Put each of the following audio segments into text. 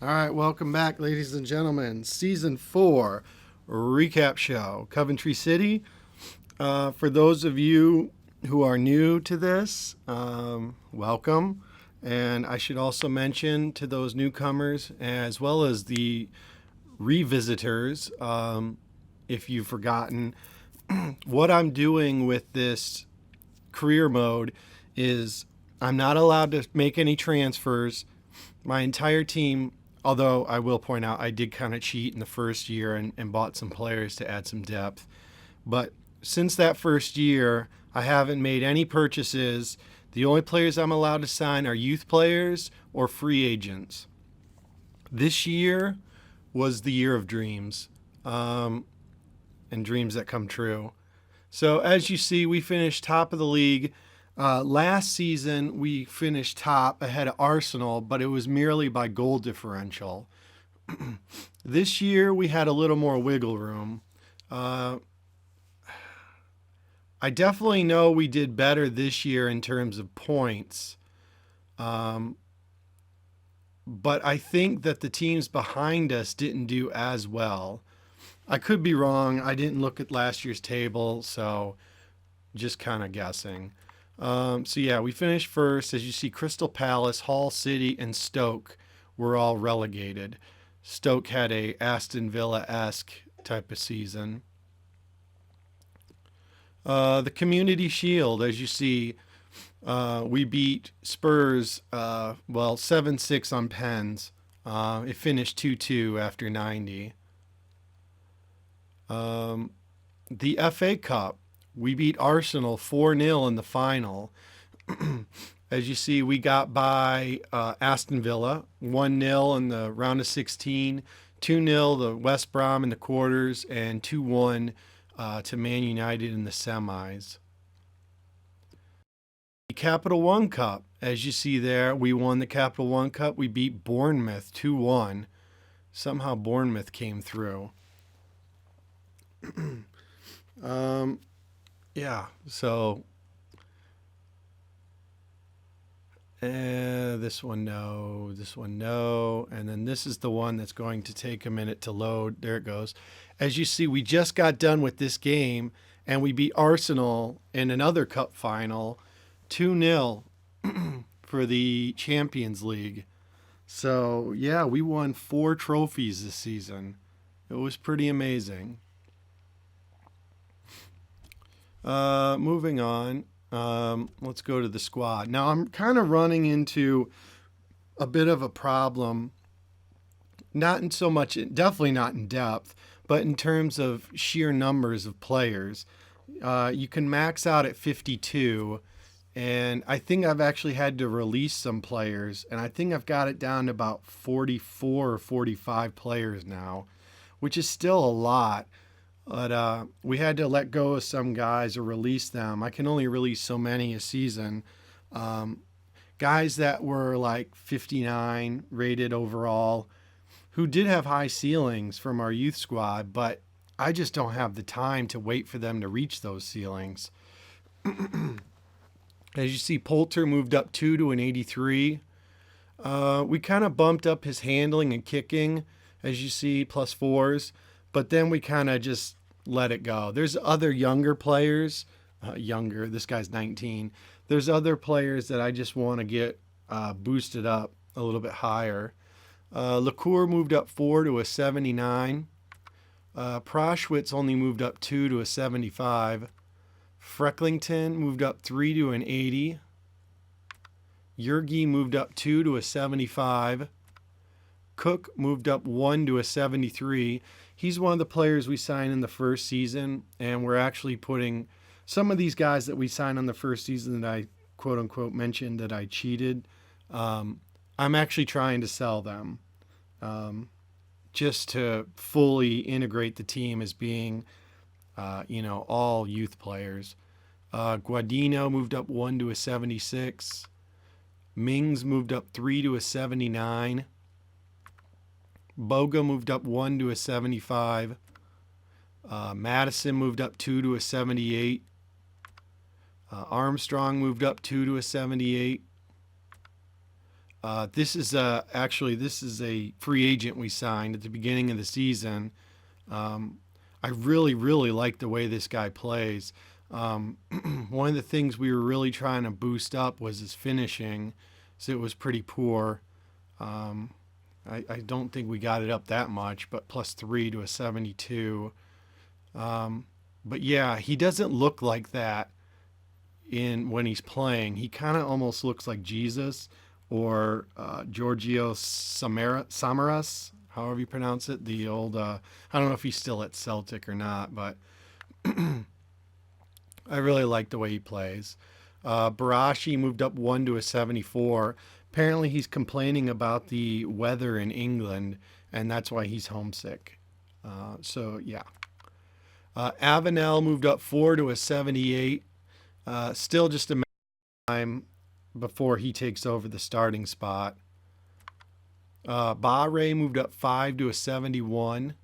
All right, welcome back, ladies and gentlemen. Season 4 recap show, Coventry City. For those of you who are new to this, welcome. And I should also mention to those newcomers, as well as the revisitors, if you've forgotten, what I'm doing with this career mode is I'm not allowed to make any transfers. My entire team, although I will point out I did kind of cheat in the first year and bought some players to add some depth. But since that first year, I haven't made any purchases. The only players I'm allowed to sign are youth players or free agents. This year was the year of dreams, and dreams that come true. So as you see, we finished top of the league. Last season, we finished top ahead of Arsenal, but it was merely by goal differential. This year, we had a little more wiggle room. I definitely know we did better this year in terms of points. But I think that the teams behind us didn't do as well. I could be wrong. I didn't look at last year's table, so just kind of guessing. So yeah, we finished first. As you see, Crystal Palace, Hull City, and Stoke were all relegated. Stoke had a Aston Villa-esque type of season. The Community Shield, as you see, we beat Spurs, 7-6 on pens. It finished 2-2 after 90. The FA Cup, we beat Arsenal 4-0 in the final. As you see, we got by Aston Villa 1-0 in the round of 16, 2-0 the West Brom in the quarters, and 2-1 to Man United in the semis. The Capital One Cup, as you see there, we won the Capital One Cup. We beat Bournemouth 2-1. Somehow Bournemouth came through. Yeah, so this one no, this one no, and then this is the one that's going to take a minute to load. There it goes. As you see, we just got done with this game, and we beat Arsenal in another cup final, 2-0 for the Champions League. So yeah, we won 4 trophies this season. It was pretty amazing. Moving on. Let's go to the squad. Now I'm kind of running into a bit of a problem. Not in so much, definitely not in depth, but in terms of sheer numbers of players. You can max out at 52, and I think I've actually had to release some players, and I think I've got it down to about 44 or 45 players now, which is still a lot. But we had to let go of some guys or release them. I can only release so many a season. Guys that were like 59 rated overall, who did have high ceilings from our youth squad, but I just don't have the time to wait for them to reach those ceilings. As you see, Poulter moved up 2 to an 83. We kind of bumped up his handling and kicking, as you see, +4s. But then we kind of just let it go. There's other younger players, this guy's 19. There's other players that I just want to get boosted up a little bit higher. LaCour moved up 4 to a 79. Proschwitz only moved up 2 to a 75. Frecklington moved up 3 to an 80. Yergi moved up 2 to a 75. Cook moved up 1 to a 73. He's one of the players we signed in the first season, and we're actually putting some of these guys that we signed on the first season that I quote unquote mentioned that I cheated. I'm actually trying to sell them just to fully integrate the team as being, all youth players. Guadino moved up 1 to a 76. Mings moved up 3 to a 79. Boga moved up 1 to a 75. Madison moved up 2 to a 78. Armstrong moved up 2 to a 78. This is a free agent we signed at the beginning of the season. Um, I really, really like the way this guy plays. Um, One of the things we were really trying to boost up was his finishing, so it was pretty poor. Um, I don't think we got it up that much, but +3 to a 72. Um, but yeah, he doesn't look like that in when he's playing. He kind of almost looks like Jesus or Giorgio Samaras, however you pronounce it. The old, I don't know if he's still at Celtic or not, but I really like the way he plays. Barashi moved up 1 to a 74. Apparently, he's complaining about the weather in England, and that's why he's homesick. Yeah. Avenel moved up 4 to a 78. Still just a matter of time before he takes over the starting spot. Bahre moved up 5 to a 71.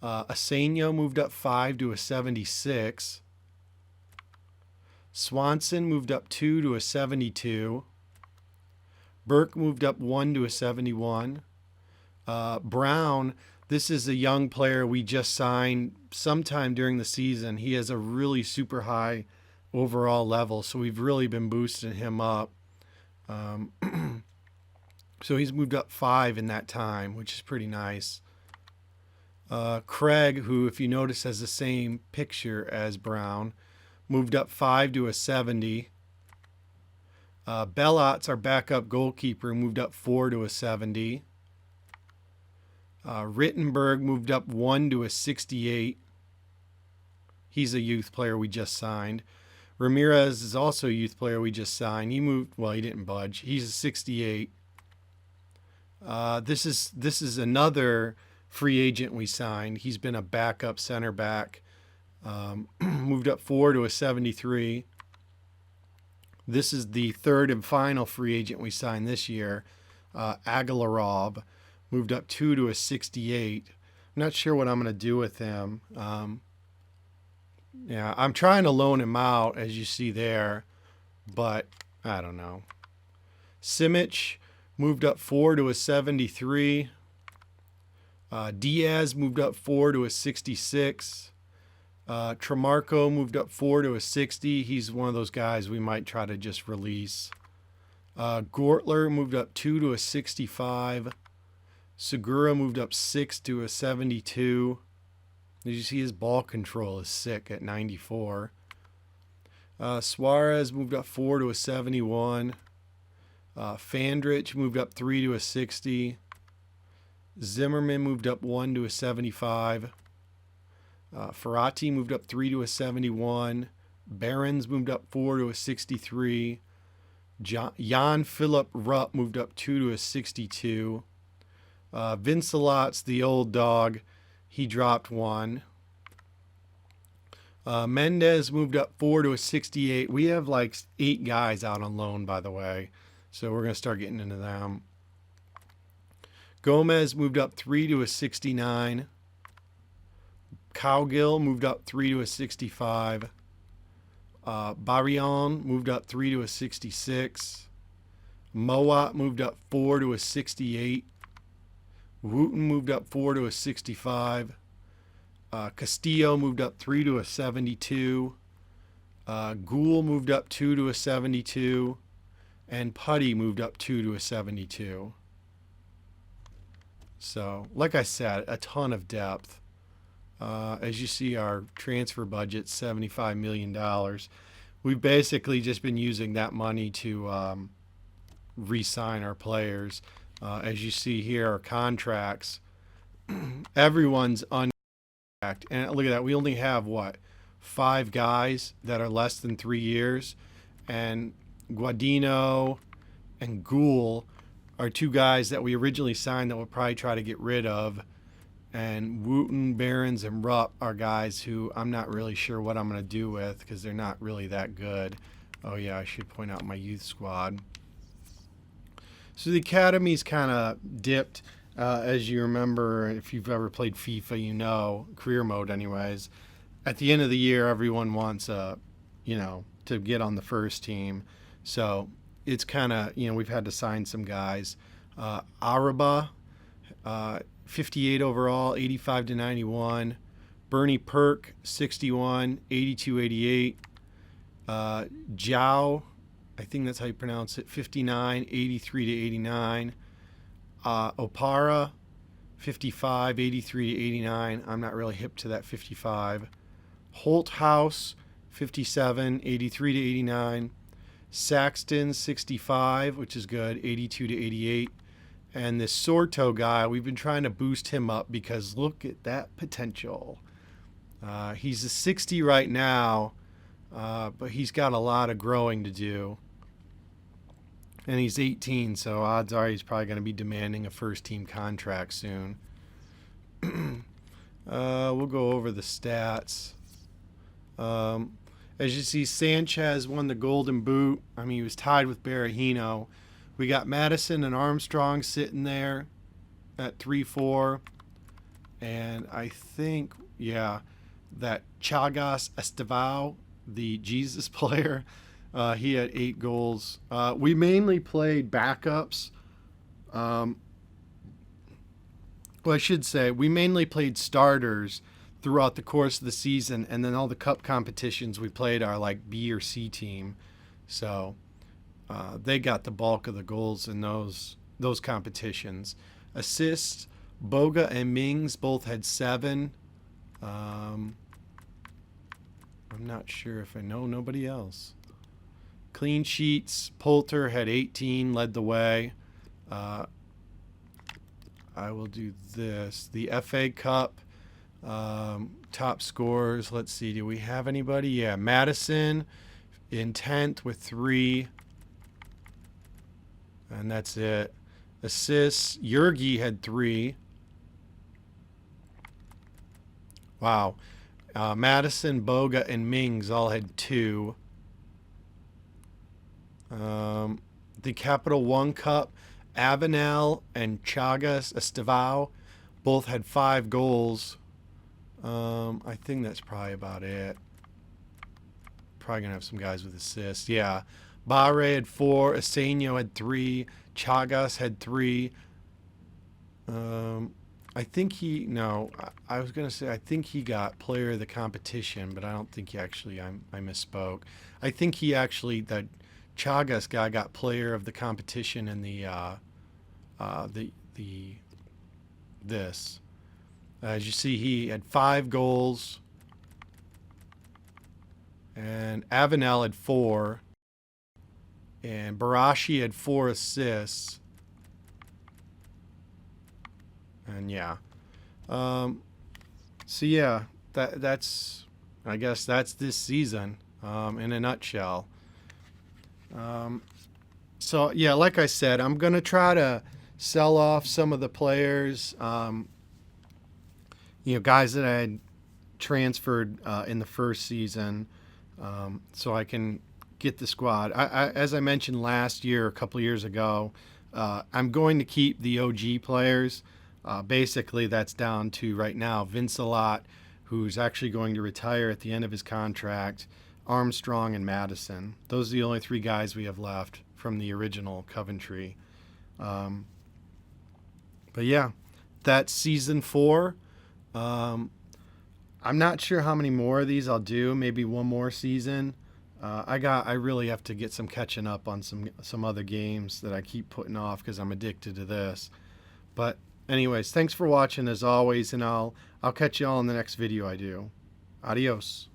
Asenio moved up 5 to a 76. Swanson moved up 2 to a 72. Burke moved up 1 to a 71. Brown, this is a young player we just signed sometime during the season. He has a really super high overall level, so we've really been boosting him up. Um, so he's moved up 5 in that time, which is pretty nice. Craig, who, if you notice, has the same picture as Brown, moved up 5 to a 70. Bellot's our backup goalkeeper, moved up 4 to a 70. Rittenberg moved up 1 to a 68. He's a youth player we just signed. Ramirez is also a youth player we just signed. He moved, well, he didn't budge. He's a 68. This is another free agent we signed. He's been a backup center back. Moved up 4 to a 73. This is the third and final free agent we signed this year. Agalarov moved up 2 to a 68. I'm not sure what I'm going to do with him. Yeah, I'm trying to loan him out, as you see there, but I don't know. Simic moved up 4 to a 73. Diaz moved up 4 to a 66. Tremarco moved up 4 to a 60. He's one of those guys we might try to just release. Gortler moved up 2 to a 65. Segura moved up 6 to a 72. Did you see his ball control is sick at 94? Suarez moved up 4 to a 71. Fandrich moved up 3 to a 60. Zimmerman moved up 1 to a 75. Ferrati moved up 3 to a 71. Barons moved up 4 to a 63. Jan Philip Rupp moved up 2 to a 62. Vincelat's the old dog. He dropped 1. Mendez moved up 4 to a 68. We have like 8 guys out on loan, by the way, so we're going to start getting into them. Gomez moved up 3 to a 69. Cowgill moved up 3 to a 65. Barrion moved up 3 to a 66. Mowat moved up 4 to a 68. Wooten moved up 4 to a 65. Castillo moved up 3 to a 72. Gould moved up 2 to a 72. And Putty moved up 2 to a 72. So, like I said, a ton of depth. As you see, our transfer budget's $75 million. We've basically just been using that money to re-sign our players. As you see here, our contracts, everyone's on contract. And look at that, we only have, 5 guys that are less than 3 years. And Guadino and Gould are 2 guys that we originally signed that we'll probably try to get rid of. And Wooten, Barons, and Rupp are guys who I'm not really sure what I'm going to do with because they're not really that good. Oh, yeah, I should point out my youth squad. So the academy's kind of dipped. As you remember, if you've ever played FIFA, you know, career mode anyways. At the end of the year, everyone wants, to get on the first team. So it's kind of, we've had to sign some guys. Araba, 58 overall, 85 to 91. Bernie Perk, 61, 82, 88. Zhao, I think that's how you pronounce it, 59, 83 to 89. Opara, 55, 83 to 89. I'm not really hip to that 55. Holthouse, 57, 83 to 89. Saxton, 65, which is good, 82 to 88. And this Sorto guy, we've been trying to boost him up because look at that potential. He's a 60 right now, but he's got a lot of growing to do. And he's 18, so odds are he's probably going to be demanding a first-team contract soon. We'll go over the stats. As you see, Sanchez won the Golden Boot. I mean, he was tied with Berahino. We got Madison and Armstrong sitting there at 3-4. And I think, that Chagas Estevao, the Jesus player, he had 8 goals. We mainly played backups. Well, I should say, we mainly played starters throughout the course of the season, and then all the cup competitions we played are like B or C team. So they got the bulk of the goals in those competitions. Assists, Boga and Mings both had 7. I'm not sure if I know nobody else. Clean sheets, Poulter had 18, led the way. I will do this. The FA Cup, top scorers. Let's see, do we have anybody? Yeah, Madison in 10th with 3. And that's it. Assists, Jurgi had 3. Wow. Madison, Boga, and Mings all had 2. The Capital One Cup, Avenel and Chagas Estevao both had 5 goals. I think that's probably about it. Probably going to have some guys with assists. Yeah. Barre had 4. Asenio had 3. Chagas had 3. I think I was going to say, I think he got player of the competition, but I don't think he actually, I misspoke. I think he actually, that Chagas guy got player of the competition in this. As you see, he had 5 goals, and Avenel had 4, and Barashi had 4 assists. And so yeah, that's I guess that's this season in a nutshell. So yeah, like I said, I'm gonna try to sell off some of the players, guys that I had transferred in the first season, so I can get the squad. As I mentioned last year, a couple years ago, I'm going to keep the OG players. Basically, that's down to right now Vincelot, who's actually going to retire at the end of his contract, Armstrong, and Madison. Those are the only 3 guys we have left from the original Coventry. But yeah, that's season 4. I'm not sure how many more of these I'll do. Maybe one more season. I really have to get some catching up on some other games that I keep putting off because I'm addicted to this. But anyways, thanks for watching as always, and I'll catch you all in the next video I do. Adios.